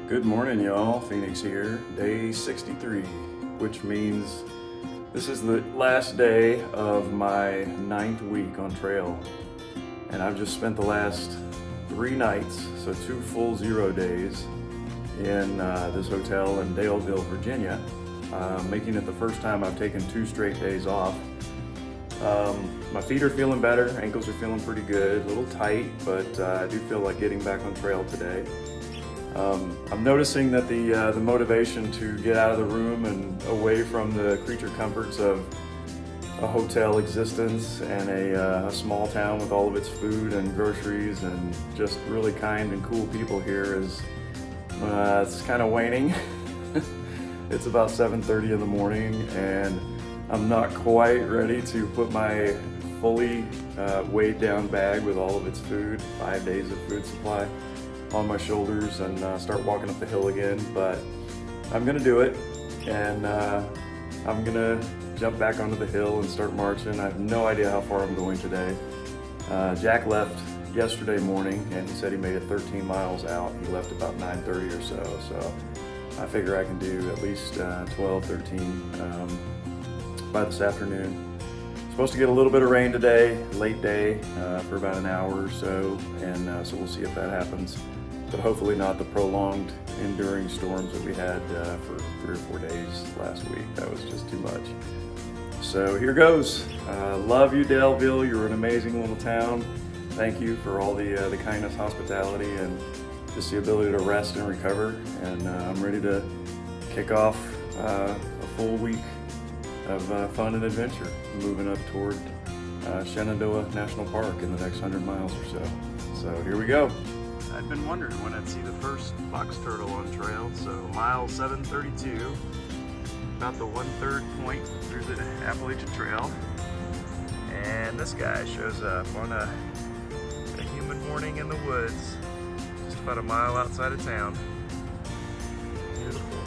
Good morning, y'all. Phoenix here, day 63, which means this is the last day of my 9th week on trail. And I've just spent the last 3 nights, so 2 full 0 days, in this hotel in Daleville, Virginia, making it the first time I've taken 2 straight days off. My feet are feeling better, ankles are feeling pretty good, a little tight, but I do feel like getting back on trail today. I'm noticing that the motivation to get out of the room and away from the creature comforts of a hotel existence and a small town with all of its food and groceries and just really kind and cool people here is it's kind of waning. It's about 7:30 in the morning and I'm not quite ready to put my fully weighed down bag with all of its food, 5 days of food supply, on my shoulders and start walking up the hill again, but I'm gonna do it, and I'm gonna jump back onto the hill and start marching. I have no idea how far I'm going today. Jack left yesterday morning and he said he made it 13 miles out. He left about 9:30 or so I figure I can do at least 12, 13 by this afternoon. Supposed to get a little bit of rain today, late day, for about an hour or so, and so we'll see if that happens. But hopefully not the prolonged, enduring storms that we had for 3 or 4 days last week. That was just too much. So here goes. Love you, Daleville. You're an amazing little town. Thank you for all the kindness, hospitality, and just the ability to rest and recover. And I'm ready to kick off a full week of fun and adventure, moving up toward Shenandoah National Park in the next 100 miles or so. So here we go. I'd been wondering when I'd see the first box turtle on trail, so mile 732, about the 1/3 point through the Appalachian Trail. And this guy shows up on a humid morning in the woods, just about a mile outside of town. Beautiful.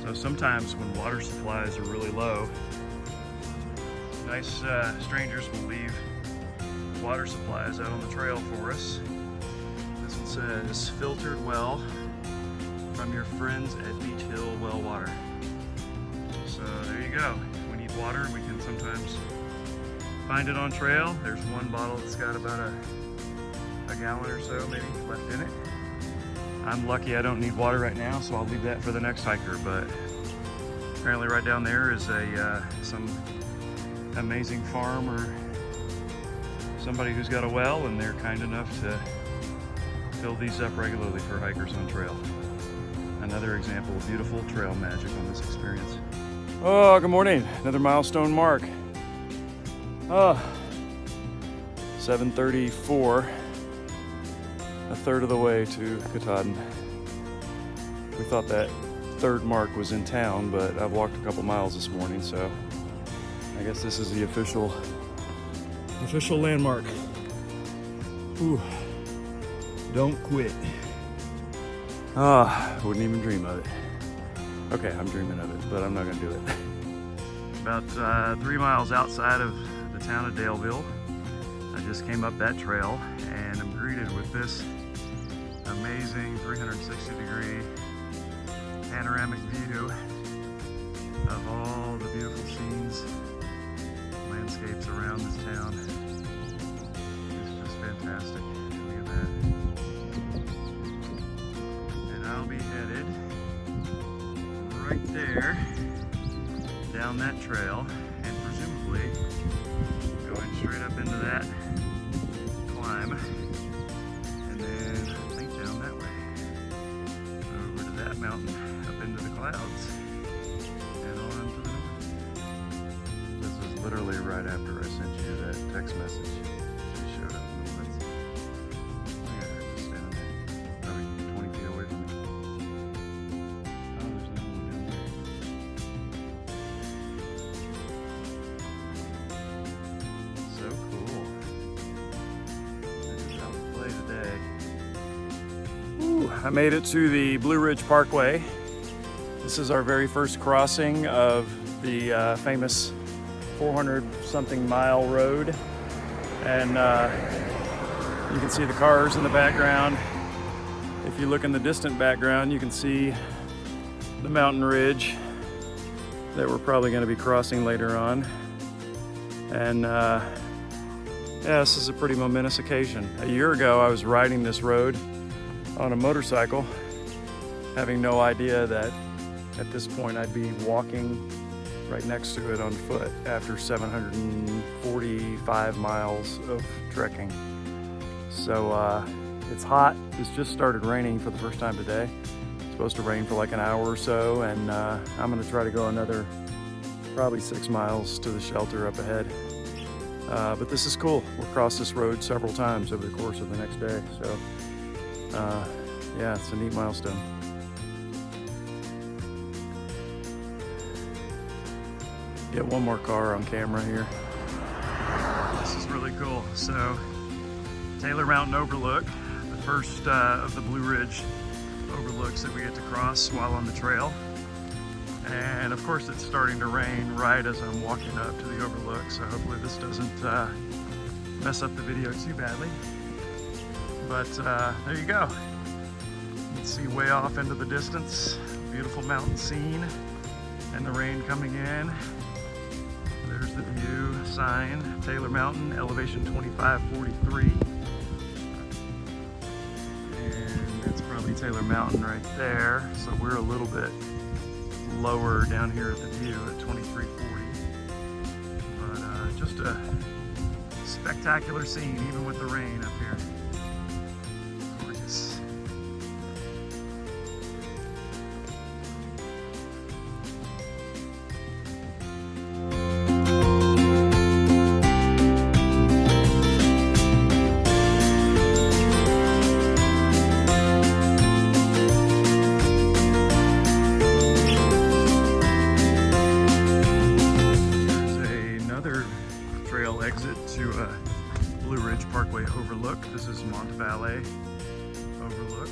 So sometimes when water supplies are really low, nice strangers will leave water supplies out on the trail for us. This one says, filtered well from your friends at Beach Hill Well Water. So there you go. If we need water, we can sometimes find it on trail. There's one bottle that's got about a gallon or so maybe left in it. I'm lucky I don't need water right now, so I'll leave that for the next hiker, but apparently right down there is some amazing farm or somebody who's got a well, and they're kind enough to fill these up regularly for hikers on trail. Another example of beautiful trail magic on this experience. Oh, good morning. Another milestone mark. 7:34. A third of the way to Katahdin. We thought that third mark was in town, but I've walked a couple miles this morning, so I guess this is the official landmark. Ooh, don't quit. Wouldn't even dream of it. Okay, I'm dreaming of it, but I'm not gonna do it. About 3 miles outside of the town of Daleville, I just came up that trail and I'm greeted with this amazing 360-degree panoramic view of all the beautiful scenes, landscapes around this town. It's just fantastic. Look at that. And I'll be headed right there down that trail and presumably going straight up into that climb and then I think down that way over to that mountain up into the clouds and on to the north. This was literally right after I sent you that text message. She showed up in the woods. Look at her just down there, probably 20 feet away from me. Oh, there's another one down there. So cool. This is how we play today. Ooh, I made it to the Blueridge Parkway. This is our very first crossing of the famous 400-something mile road, and you can see the cars in the background. If you look in the distant background, you can see the mountain ridge that we're probably going to be crossing later on. And yeah, this is a pretty momentous occasion. A year ago, I was riding this road on a motorcycle, having no idea that at this point I'd be walking right next to it on foot after 745 miles of trekking. So it's hot. It's just started raining for the first time today. It's supposed to rain for like an hour or so, and I'm gonna try to go another probably 6 miles to the shelter up ahead. But this is cool. We'll cross this road several times over the course of the next day. So yeah, it's a neat milestone. Get one more car on camera here. This is really cool. So Taylor Mountain Overlook, the first of the Blueridge overlooks that we get to cross while on the trail. And of course it's starting to rain right as I'm walking up to the overlook, so hopefully this doesn't mess up the video too badly. But there you go. You can see way off into the distance, beautiful mountain scene and the rain coming in. There's the view sign, Taylor Mountain, elevation 2543. And that's probably Taylor Mountain right there. So we're a little bit lower down here at the view at 2340. But just a spectacular scene, even with the rain up here. Gorgeous. Trail exit to Blueridge Parkway Overlook. This is Mont Valley Overlook.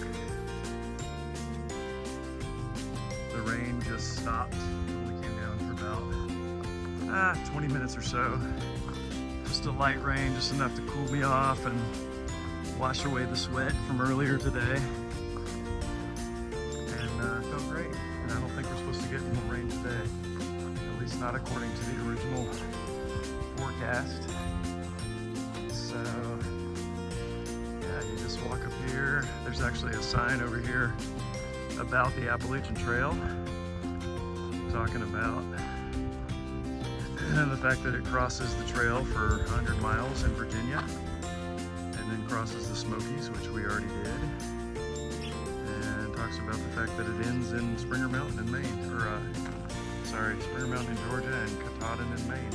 The rain just stopped. Only came down for about 20 minutes or so. Just a light rain, just enough to cool me off and wash away the sweat from earlier today. And felt great. And I don't think we're supposed to get more rain today. At least not according to the original forecast. So yeah, you just walk up here. There's actually a sign over here about the Appalachian Trail talking about the fact that it crosses the trail for 100 miles in Virginia and then crosses the Smokies, which we already did, and talks about the fact that it ends in Springer Mountain in Maine, or sorry, Springer Mountain in Georgia and Katahdin in Maine.